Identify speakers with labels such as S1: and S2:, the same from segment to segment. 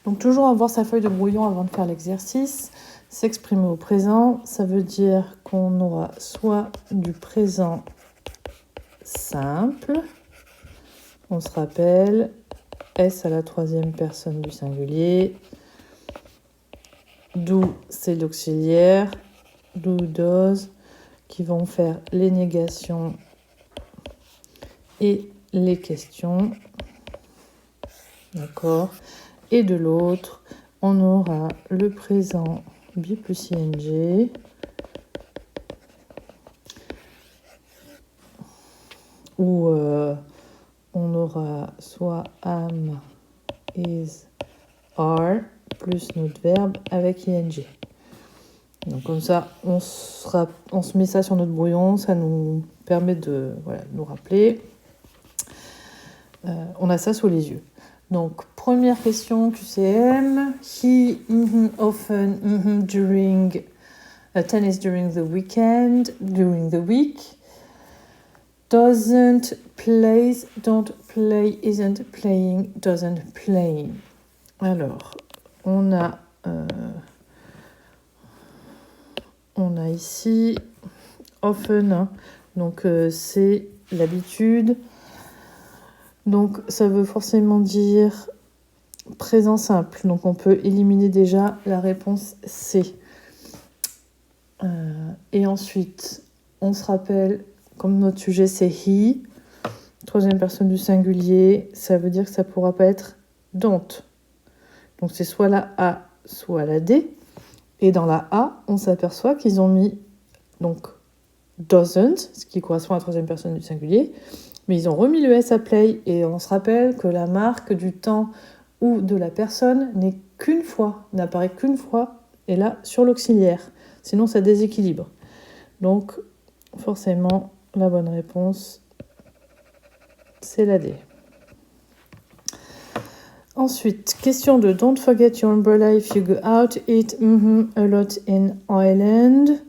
S1: Donc toujours avoir sa feuille de brouillon avant de faire l'exercice. S'exprimer au présent, ça veut dire qu'on aura soit du présent simple, on se rappelle, S à la troisième personne du singulier, do c'est l'auxiliaire, do, does, qui vont faire les négations et les questions. D'accord. Et de l'autre, on aura le présent be plus ing, où on aura soit am, is, are, plus notre verbe avec ing. Donc comme ça, on se met ça sur notre brouillon, ça nous permet de nous rappeler. On a ça sous les yeux. Donc, première question QCM. He often during tennis during the weekend, during the week. Doesn't plays, don't play, isn't playing, doesn't play. Alors, on a ici often, hein. Donc c'est l'habitude. Donc ça veut forcément dire présent simple. Donc on peut éliminer déjà la réponse C. Et ensuite, on se rappelle, comme notre sujet c'est he, troisième personne du singulier, ça veut dire que ça ne pourra pas être don't. Donc c'est soit la A, soit la D. Et dans la A, on s'aperçoit qu'ils ont mis donc doesn't, ce qui correspond à la troisième personne du singulier, mais ils ont remis le S à play, et on se rappelle que la marque du temps ou de la personne n'est qu'une fois, n'apparaît qu'une fois, et là sur l'auxiliaire. Sinon ça déséquilibre. Donc forcément, la bonne réponse, c'est la D. Ensuite, question de don't forget your umbrella if you go out, eat a lot in Ireland.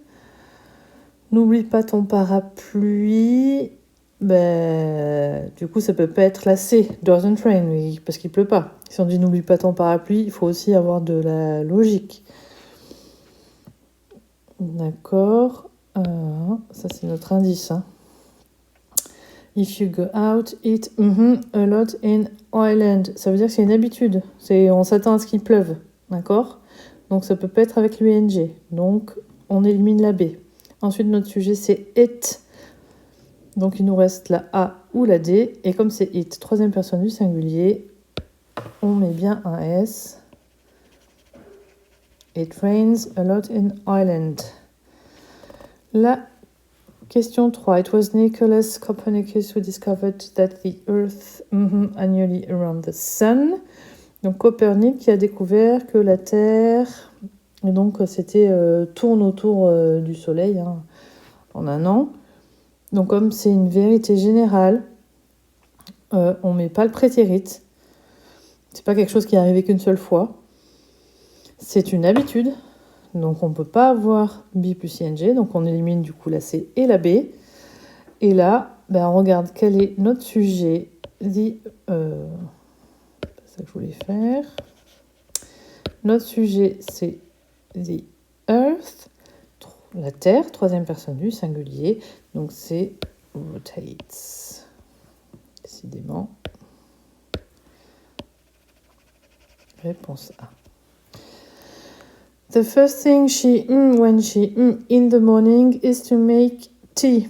S1: N'oublie pas ton parapluie. Du coup, ça peut pas être la C, doesn't rain, parce qu'il pleut pas. Si on dit n'oublie pas ton parapluie, il faut aussi avoir de la logique. D'accord. Ça, c'est notre indice. Hein. If you go out, eat a lot in Ireland. Ça veut dire que c'est une habitude. On s'attend à ce qu'il pleuve. D'accord. Donc, ça peut pas être avec l'ING. Donc, on élimine la B. Ensuite, notre sujet, c'est it. Donc, il nous reste la A ou la D. Et comme c'est it, troisième personne du singulier, on met bien un S. It rains a lot in Ireland. La question 3. It was Nicholas Copernicus who discovered that the Earth annually around the Sun. Donc, Copernic qui a découvert que la Terre, et donc c'était tourne autour du Soleil en un an. Donc, comme c'est une vérité générale, on met pas le prétérit. C'est pas quelque chose qui est arrivé qu'une seule fois. C'est une habitude. Donc, on peut pas avoir B plus ING. Donc, on élimine du coup la C et la B. Et là, on regarde quel est notre sujet. C'est ça que je voulais faire. Notre sujet, c'est the Earth, la Terre, troisième personne du singulier. Donc, c'est rotates. Décidément. Réponse A. The first thing she when she in the morning is to make tea.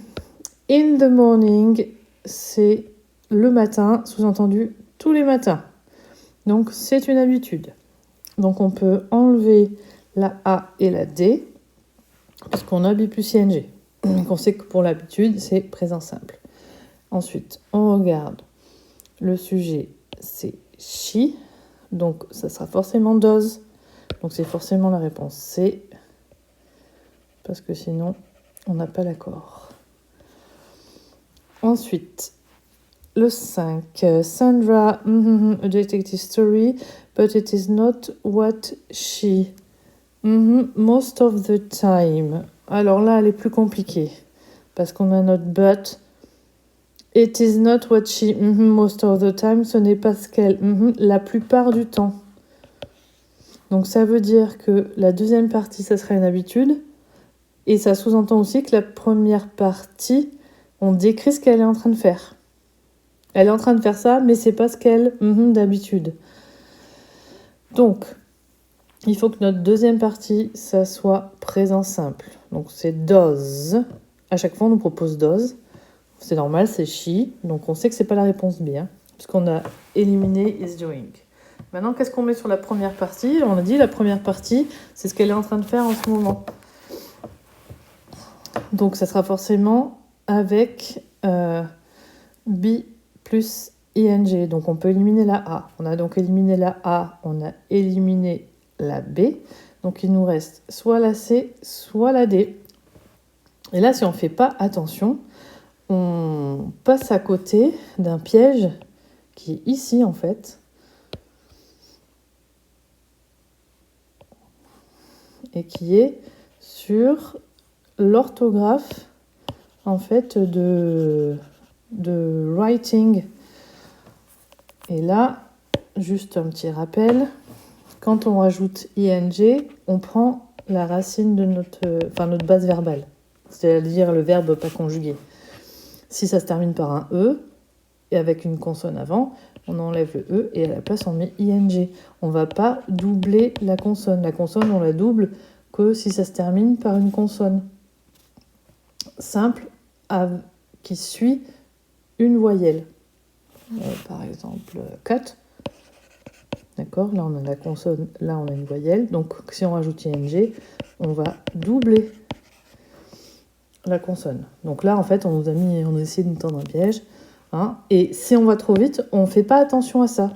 S1: In the morning, c'est le matin, sous-entendu tous les matins. Donc, c'est une habitude. Donc, on peut enlever la A et la D, puisqu'on a B plus ING. Donc, on sait que pour l'habitude, c'est présent simple. Ensuite, on regarde le sujet, c'est she. Donc, ça sera forcément does. Donc, c'est forcément la réponse C. Parce que sinon, on n'a pas l'accord. Ensuite, le 5. Sandra, a detective story, but it is not what she... most of the time. Alors là, elle est plus compliquée. Parce qu'on a notre but. It is not what she... most of the time. Ce n'est pas ce qu'elle... la plupart du temps. Donc ça veut dire que la deuxième partie, ça sera une habitude. Et ça sous-entend aussi que la première partie, on décrit ce qu'elle est en train de faire. Elle est en train de faire ça, mais c'est pas ce qu'elle d'habitude. Donc, il faut que notre deuxième partie, ça soit présent simple. Donc c'est does. À chaque fois, on nous propose does. C'est normal, c'est she. Donc on sait que c'est pas la réponse B, puisqu'on a éliminé is doing. Maintenant, qu'est-ce qu'on met sur la première partie ? On a dit la première partie, c'est ce qu'elle est en train de faire en ce moment. Donc ça sera forcément avec B plus ing. Donc on peut éliminer la A. On a donc éliminé la A, on a éliminé la B. Donc il nous reste soit la C, soit la D. Et là, si on ne fait pas attention, on passe à côté d'un piège qui est ici en fait. Et qui est sur l'orthographe en fait de writing. Et là, juste un petit rappel, quand on rajoute ing, on prend la racine de notre base verbale, c'est-à-dire le verbe pas conjugué. Si ça se termine par un e et avec une consonne avant, on enlève le e et à la place on met ing. On ne va pas doubler la consonne. La consonne, on la double que si ça se termine par une consonne simple qui suit une voyelle. Par exemple, cut. D'accord ? Là, on a la consonne, là, on a une voyelle. Donc, si on rajoute ing, on va doubler la consonne. Donc là, en fait, on a essayé de nous tendre un piège. Et si on va trop vite, on ne fait pas attention à ça.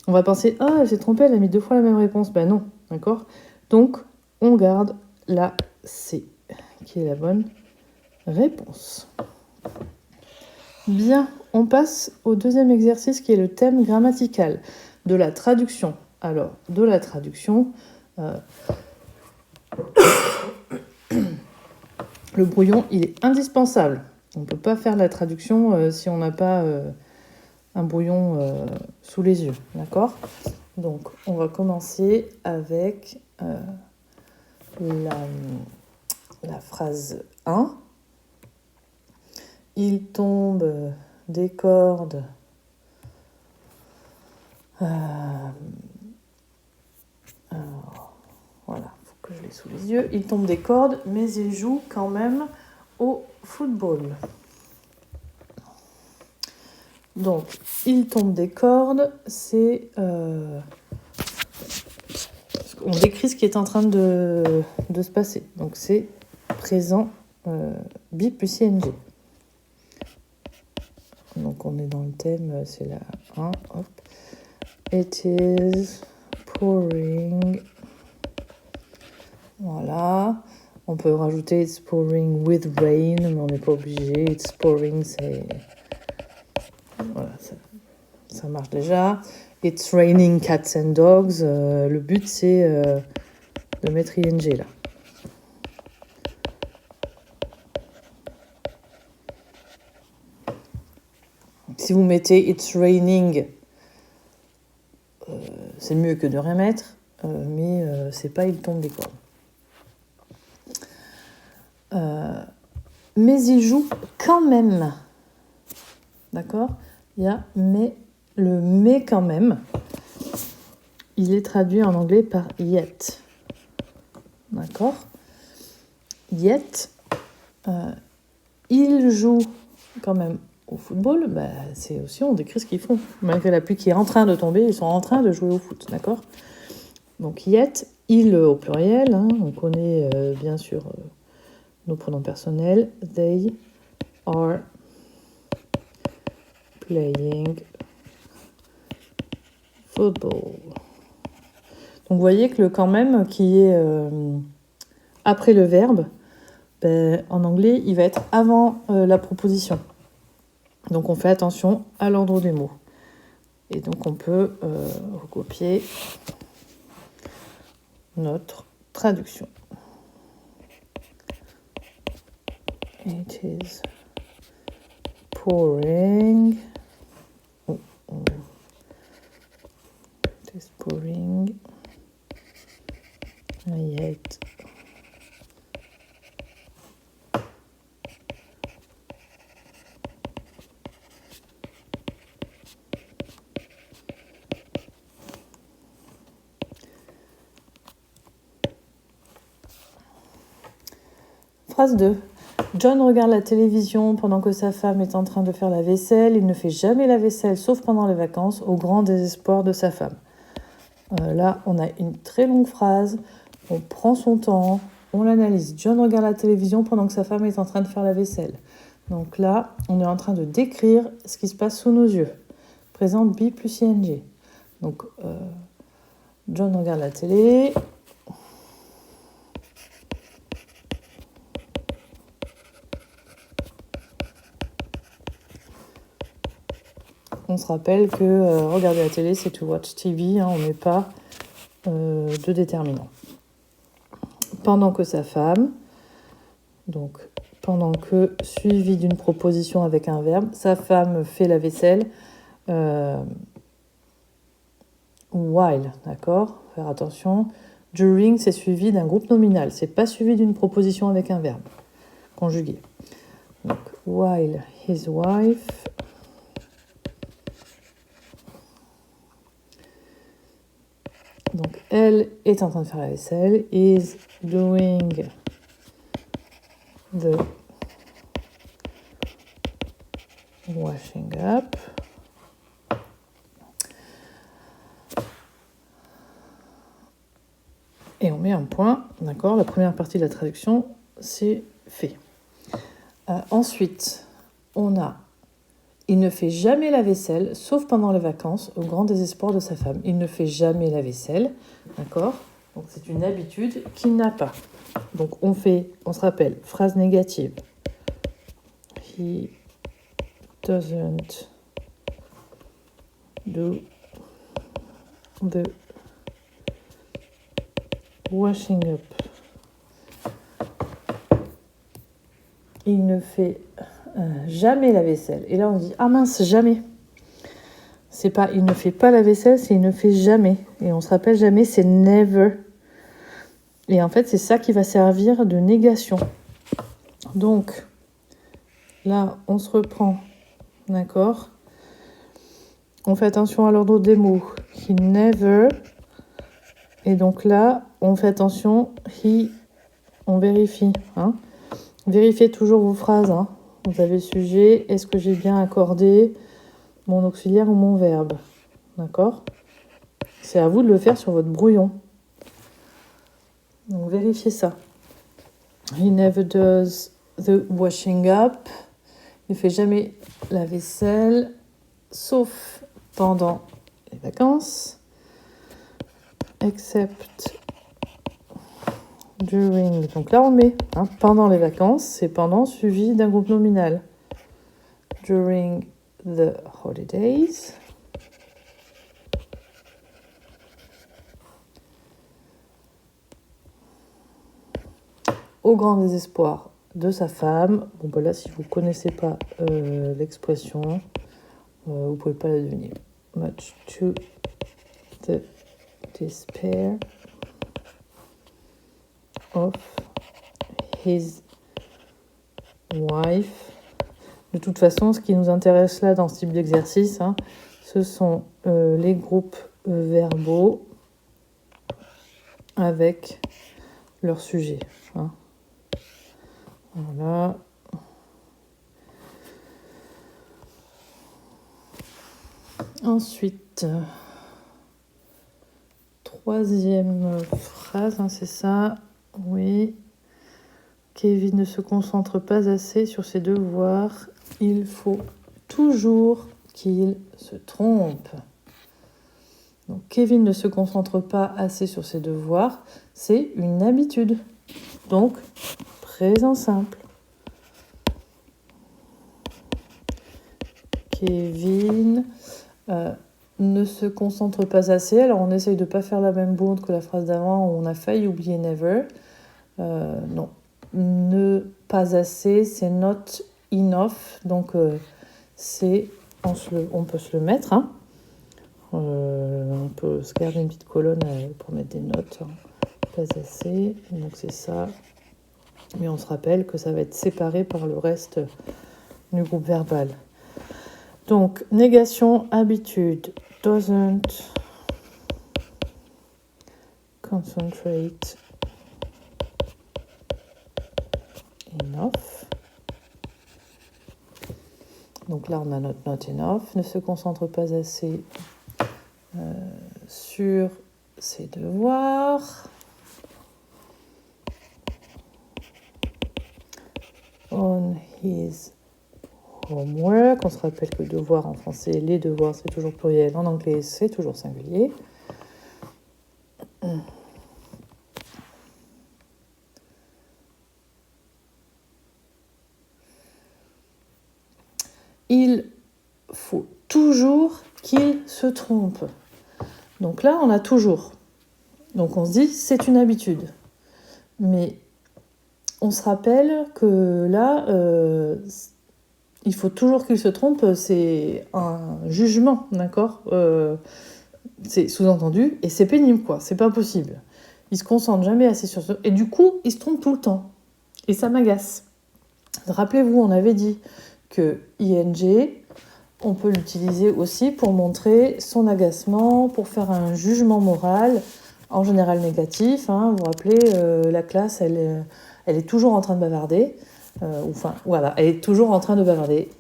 S1: On va penser, elle s'est trompée, elle a mis 2 fois la même réponse. Ben non, d'accord ? Donc, on garde la C, qui est la bonne réponse. Bien, on passe au deuxième exercice qui est le thème grammatical de la traduction. Alors, de la traduction, le brouillon, il est indispensable. On ne peut pas faire la traduction si on n'a pas un brouillon sous les yeux, d'accord ? Donc, on va commencer avec la phrase 1. Il tombe des cordes alors, voilà, il faut que je l'ai sous les yeux. Il tombe des cordes, mais il joue quand même au football. Donc, il tombe des cordes, c'est... on décrit ce qui est en train de se passer. Donc, c'est présent B plus ing. Donc, on est dans le thème, c'est la 1. Hop. It is pouring. Voilà. On peut rajouter it's pouring with rain, mais on n'est pas obligé. It's pouring, c'est... Voilà, ça marche déjà. It's raining cats and dogs. Le but, c'est de mettre ing là. Si vous mettez it's raining, c'est mieux que de rien mettre, mais c'est pas il tombe des cordes. Mais il joue quand même. D'accord ? Il y a mais, le mais quand même. Il est traduit en anglais par yet. D'accord ? Yet, il joue quand même au football. C'est aussi, on décrit ce qu'ils font. Malgré la pluie qui est en train de tomber, ils sont en train de jouer au foot. D'accord ? Donc yet, il au pluriel. On connaît bien sûr nos pronoms personnels. They are playing football. Donc vous voyez que le quand même qui est après le verbe, en anglais, il va être avant la proposition. Donc on fait attention à l'ordre des mots. Et donc on peut recopier notre traduction. It is pouring. It is pouring I hate. Phrase 2. John regarde la télévision pendant que sa femme est en train de faire la vaisselle. Il ne fait jamais la vaisselle, sauf pendant les vacances, au grand désespoir de sa femme. Là, on a une très longue phrase. On prend son temps, on l'analyse. John regarde la télévision pendant que sa femme est en train de faire la vaisselle. Donc là, on est en train de décrire ce qui se passe sous nos yeux. Présente be plus ing. Donc, John regarde la télé. On se rappelle que regarder la télé, c'est to watch TV, on ne met pas de déterminant. Pendant que sa femme, donc pendant que, suivi d'une proposition avec un verbe, sa femme fait la vaisselle, while, d'accord ? Faire attention. During, c'est suivi d'un groupe nominal, c'est pas suivi d'une proposition avec un verbe conjugué. Donc, while his wife. Donc, elle est en train de faire la vaisselle. Is doing the washing up. Et on met un point, d'accord ? La première partie de la traduction, c'est fait. Ensuite, on a il ne fait jamais la vaisselle, sauf pendant les vacances, au grand désespoir de sa femme. Il ne fait jamais la vaisselle, d'accord ? Donc c'est une habitude qu'il n'a pas. Donc on se rappelle, phrase négative. He doesn't do the washing up. Il ne fait jamais la vaisselle. Et là, on dit, ah mince, jamais. C'est pas, il ne fait pas la vaisselle, c'est il ne fait jamais. Et on se rappelle jamais, c'est never. Et en fait, c'est ça qui va servir de négation. Donc, là, on se reprend, d'accord ? On fait attention à l'ordre des mots. He never. Et donc là, on fait attention, on vérifie. Hein ? Vérifiez toujours vos phrases. Hein. Vous avez le sujet, est-ce que j'ai bien accordé mon auxiliaire ou mon verbe ? D'accord ? C'est à vous de le faire sur votre brouillon. Donc vérifiez ça. He never does the washing up. Il ne fait jamais la vaisselle, sauf pendant les vacances. Except during. Donc là, on met pendant les vacances, c'est pendant suivi d'un groupe nominal. During the holidays. Au grand désespoir de sa femme. Bon, ben là, si vous ne connaissez pas l'expression, vous ne pouvez pas la deviner. Much to the despair of his wife. De toute façon, ce qui nous intéresse là dans ce type d'exercice, ce sont les groupes verbaux avec leur sujet. Voilà. Ensuite, troisième phrase, c'est ça. Oui. Kevin ne se concentre pas assez sur ses devoirs. Il faut toujours qu'il se trompe. Donc, Kevin ne se concentre pas assez sur ses devoirs. C'est une habitude. Donc, présent simple. Kevin ne se concentre pas assez. Alors, on essaye de ne pas faire la même bourde que la phrase d'avant où on a failli oublier never. Non. Ne pas assez, c'est not enough. Donc, on peut se le mettre. On peut se garder une petite colonne pour mettre des notes. pas assez, donc c'est ça. Mais on se rappelle que ça va être séparé par le reste du groupe verbal. Donc, négation, habitude, doesn't concentrate enough. Donc là, on a notre not enough, ne se concentre pas assez sur ses devoirs. On his homework. On se rappelle que devoir en français, les devoirs, c'est toujours pluriel. En anglais, c'est toujours singulier. Il faut toujours qu'il se trompe. Donc là, on a toujours. Donc on se dit, c'est une habitude. Mais on se rappelle que là, il faut toujours qu'il se trompe, c'est un jugement, d'accord c'est sous-entendu, et c'est pénible, quoi, c'est pas possible. Il se concentre jamais assez sur ça, et du coup, il se trompe tout le temps. Et ça m'agace. Rappelez-vous, on avait dit que ing, on peut l'utiliser aussi pour montrer son agacement, pour faire un jugement moral, en général négatif. Vous vous rappelez, la classe, elle est toujours en train de bavarder. Voilà, elle est toujours en train de bavarder.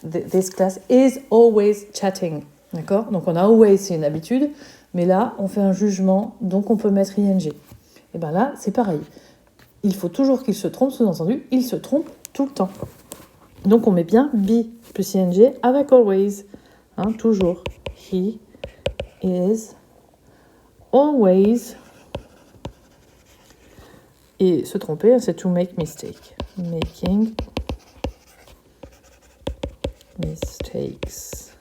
S1: This class is always chatting. D'accord ? Donc on a always, c'est une habitude, mais là, on fait un jugement, donc on peut mettre ing. Et bien là, c'est pareil. Il faut toujours qu'il se trompe, sous-entendu, il se trompe tout le temps. Donc on met bien be plus ing avec always. Toujours. He is always. Et se tromper, c'est to make mistake. Making mistakes.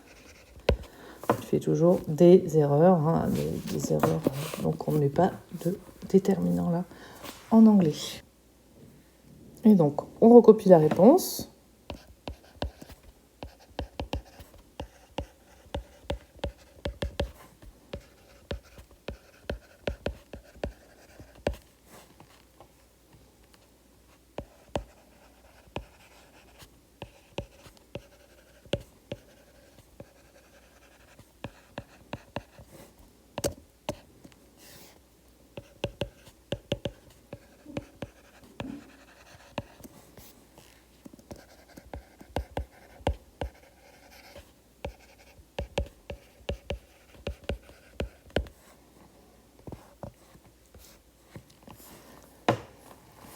S1: Tu fais toujours des erreurs, des erreurs. Donc on ne met pas de déterminant là en anglais. Et donc on recopie la réponse.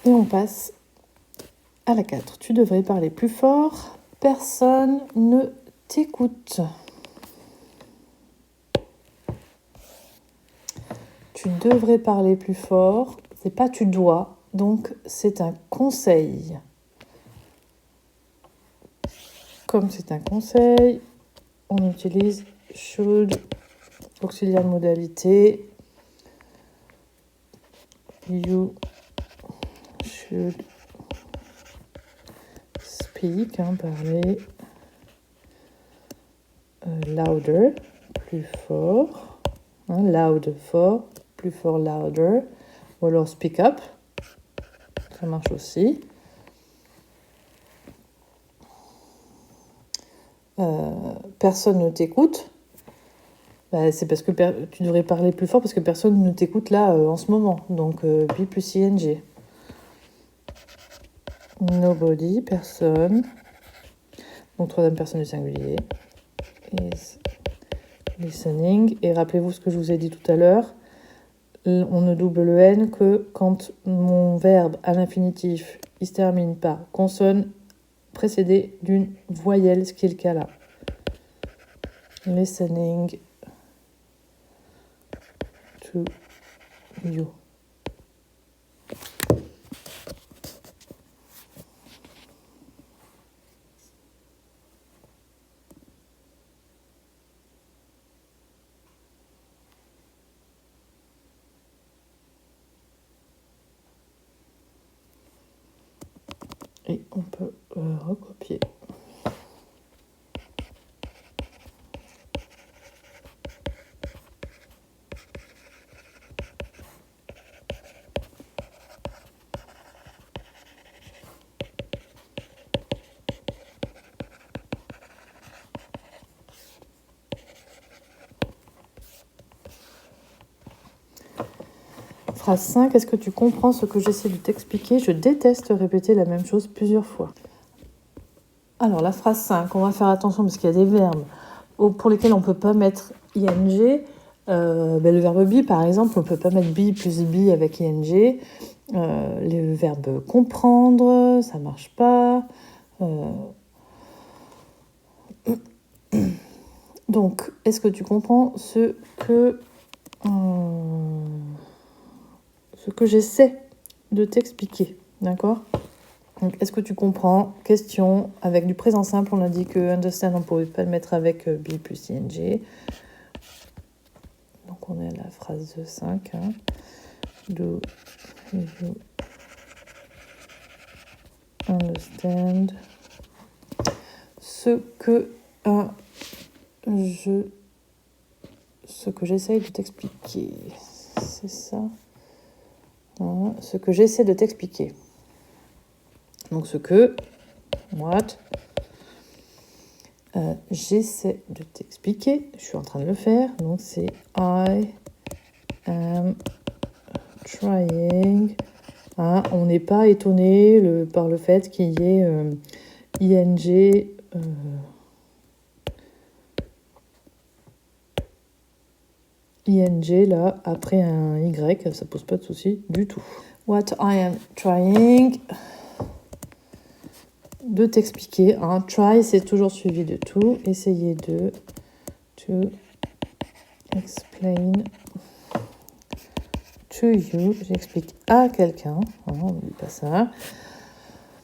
S1: Et on passe à la 4. Tu devrais parler plus fort. Personne ne t'écoute. Tu devrais parler plus fort. C'est pas tu dois, donc c'est un conseil. Comme c'est un conseil, on utilise should, auxiliaire de modalité. You should speak, parler louder, plus fort. Loud, fort, plus fort, louder. Ou alors speak up, ça marche aussi. Personne ne t'écoute. C'est parce que tu devrais parler plus fort parce que personne ne t'écoute là en ce moment. Donc be plus ing. Nobody, personne. Donc troisième personne du singulier. Is listening. Et rappelez-vous ce que je vous ai dit tout à l'heure. On ne double le N que quand mon verbe à l'infinitif il se termine par consonne précédée d'une voyelle, ce qui est le cas là. Listening to you. Et on peut recopier. Phrase 5, est-ce que tu comprends ce que j'essaie de t'expliquer? Je déteste répéter la même chose plusieurs fois. Alors, la phrase 5, on va faire attention parce qu'il y a des verbes pour lesquels on ne peut pas mettre ing. Le verbe be, par exemple, on ne peut pas mettre be plus be avec ing. Le verbe comprendre, ça ne marche pas. Donc, est-ce que tu comprends ce que j'essaie de t'expliquer, d'accord? Donc, est-ce que tu comprends? Question avec du présent simple, on a dit que understand, on ne pouvait pas le mettre avec be plus ing. Donc, on est à la phrase 5. Hein. Do you understand ce que j'essaye de t'expliquer? C'est ça. Hein, ce que j'essaie de t'expliquer. Donc, what, j'essaie de t'expliquer, je suis en train de le faire, donc c'est I am trying. Hein, on n'est pas étonné par le fait qu'il y ait ing ing là après un y, ça pose pas de souci du tout. What I am trying de t'expliquer. Hein. Try, c'est toujours suivi de tout. Essayer de to explain to you. J'explique à quelqu'un. Hein, on n'oublie pas ça.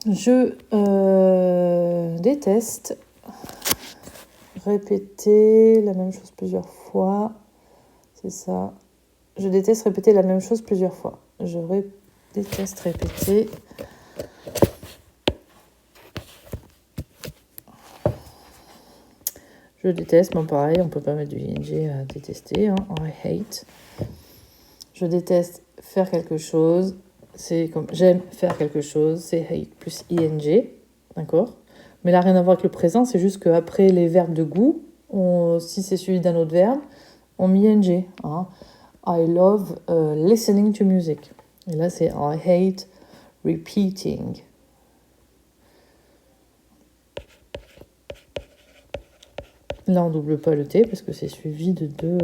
S1: Je déteste répéter la même chose plusieurs fois. C'est ça. Je déteste répéter la même chose plusieurs fois. Je déteste répéter. Je déteste, bon pareil, on peut pas mettre du ing à détester. Hein. I hate. Je déteste faire quelque chose. C'est comme j'aime faire quelque chose. C'est hate plus ing. D'accord? Mais là, rien à voir avec le présent. C'est juste qu'après les verbes de goût, si c'est suivi d'un autre verbe, on met ing. Hein. I love listening to music. Et là, c'est I hate repeating. Là, on ne double pas le T parce que c'est suivi de deux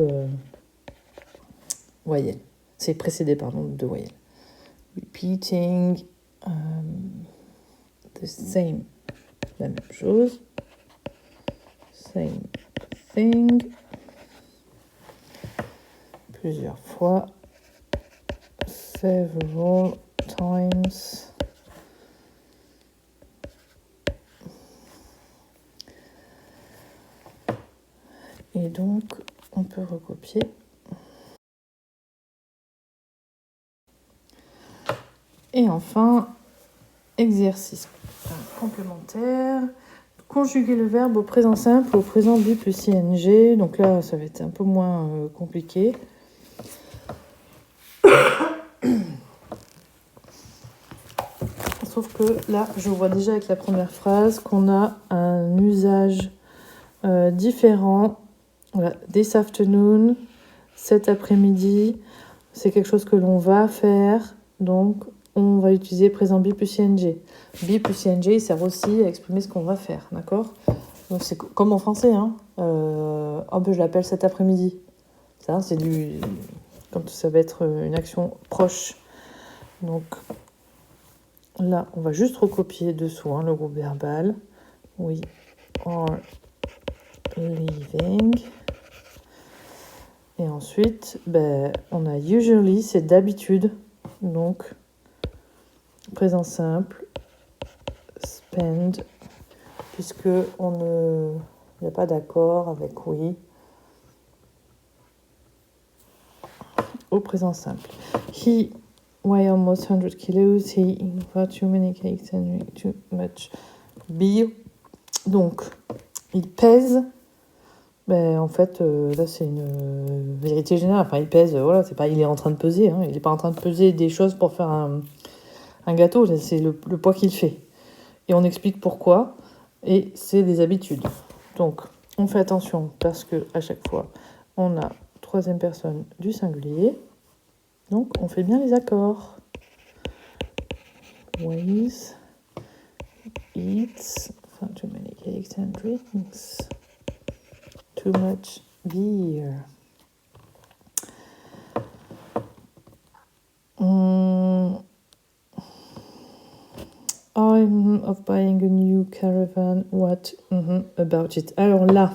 S1: voyelles. C'est précédé, pardon, de deux voyelles. Repeating the same. La même chose. Same thing. Plusieurs fois. Several times. Et donc, on peut recopier. Et enfin, exercice complémentaire. Conjuguer le verbe au présent simple ou au présent be plus ing. Donc là, ça va être un peu moins compliqué. Sauf que là, je vois déjà avec la première phrase qu'on a un usage différent. Voilà, this afternoon, cet après-midi, c'est quelque chose que l'on va faire. Donc, on va utiliser présent be plus ing. Be plus ing, il sert aussi à exprimer ce qu'on va faire, d'accord? Donc, c'est comme en français, hein. Je l'appelle cet après-midi. Ça, c'est quand ça va être une action proche. Donc, là, on va juste recopier dessous le groupe verbal. We are leaving. Et ensuite, on a usually, c'est d'habitude. Donc, présent simple, spend, puisque il n'y a pas d'accord avec oui au présent simple. He weighed almost 100 kilos. He got too many cakes and drank too much beer. Donc, il pèse. En fait, là, c'est une vérité générale. Enfin, il pèse, voilà, c'est pas il est en train de peser. Hein. Il n'est pas en train de peser des choses pour faire un gâteau. C'est le poids qu'il fait. Et on explique pourquoi. Et c'est des habitudes. Donc, on fait attention parce que à chaque fois, on a troisième personne du singulier. Donc, on fait bien les accords. Ways, eats, too many cakes and drinks, too much beer. I'm of buying a new caravan. What about it? Alors là,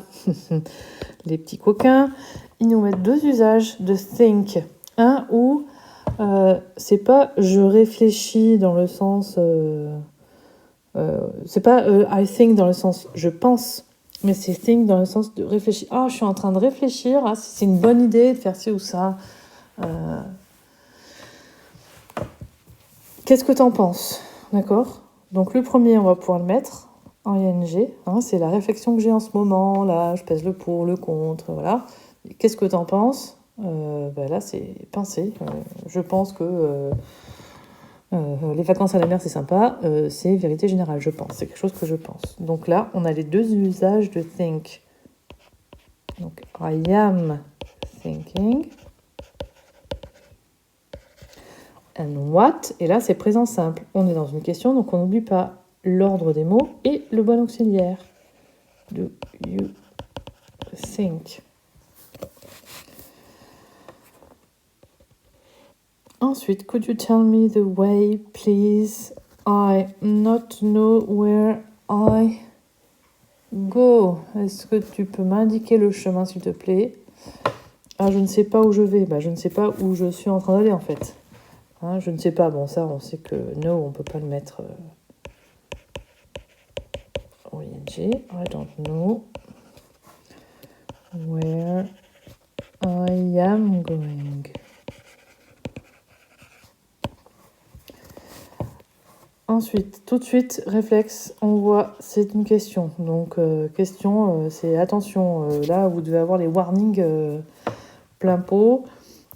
S1: les petits coquins, ils nous mettent deux usages de think. Un où c'est pas je réfléchis dans le sens... c'est pas I think dans le sens je pense, mais c'est think dans le sens de réfléchir. Ah, je suis en train de réfléchir si c'est une bonne idée de faire ci ou ça. Qu'est-ce que t'en penses? D'accord? Donc le premier, on va pouvoir le mettre en ing. Hein, c'est la réflexion que j'ai en ce moment. Là, je pèse le pour, le contre. Voilà. Qu'est-ce que t'en penses? Là, c'est penser. Je pense que les vacances à la mer, c'est sympa. C'est vérité générale, je pense. C'est quelque chose que je pense. Donc là, on a les deux usages de think. Donc, I am thinking. And what? Et là, c'est présent simple. On est dans une question, donc on n'oublie pas l'ordre des mots et le bon auxiliaire. Do you think? Ensuite, could you tell me the way, please? I not know where I go. Est-ce que tu peux m'indiquer le chemin, s'il te plaît? Ah, je ne sais pas où je vais. Je ne sais pas où je suis en train d'aller, en fait. Hein, je ne sais pas. Bon, ça, on sait que no, on ne peut pas le mettre au ing. I don't know where I am going. Ensuite, tout de suite, réflexe, on voit, c'est une question. Donc, question, c'est attention, là, vous devez avoir les warnings plein pot.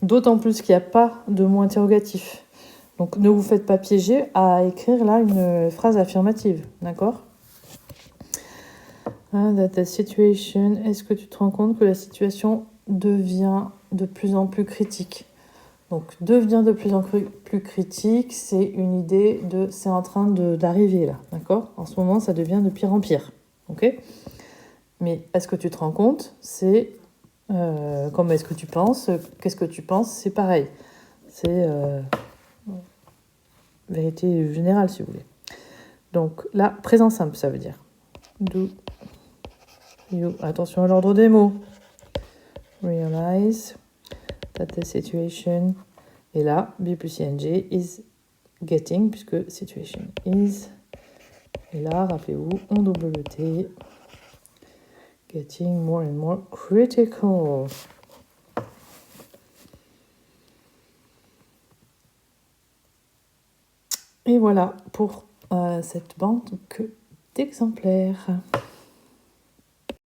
S1: D'autant plus qu'il n'y a pas de mot interrogatif. Donc, ne vous faites pas piéger à écrire là une phrase affirmative, d'accord? That the situation, est-ce que tu te rends compte que la situation devient de plus en plus critique? Donc, devient de plus en plus critique, c'est une idée de c'est en train d'arriver là, d'accord? En ce moment, ça devient de pire en pire, ok? Mais est-ce que tu te rends compte? C'est comme est-ce que tu penses? Qu'est-ce que tu penses? C'est pareil. C'est vérité générale, si vous voulez. Donc là, présent simple, ça veut dire. Do you, attention à l'ordre des mots. Realize that the situation, et là, be plus ing is getting, puisque situation is, et là, rappelez-vous, on double le T, getting more and more critical. Et voilà pour cette banque d'exemplaires.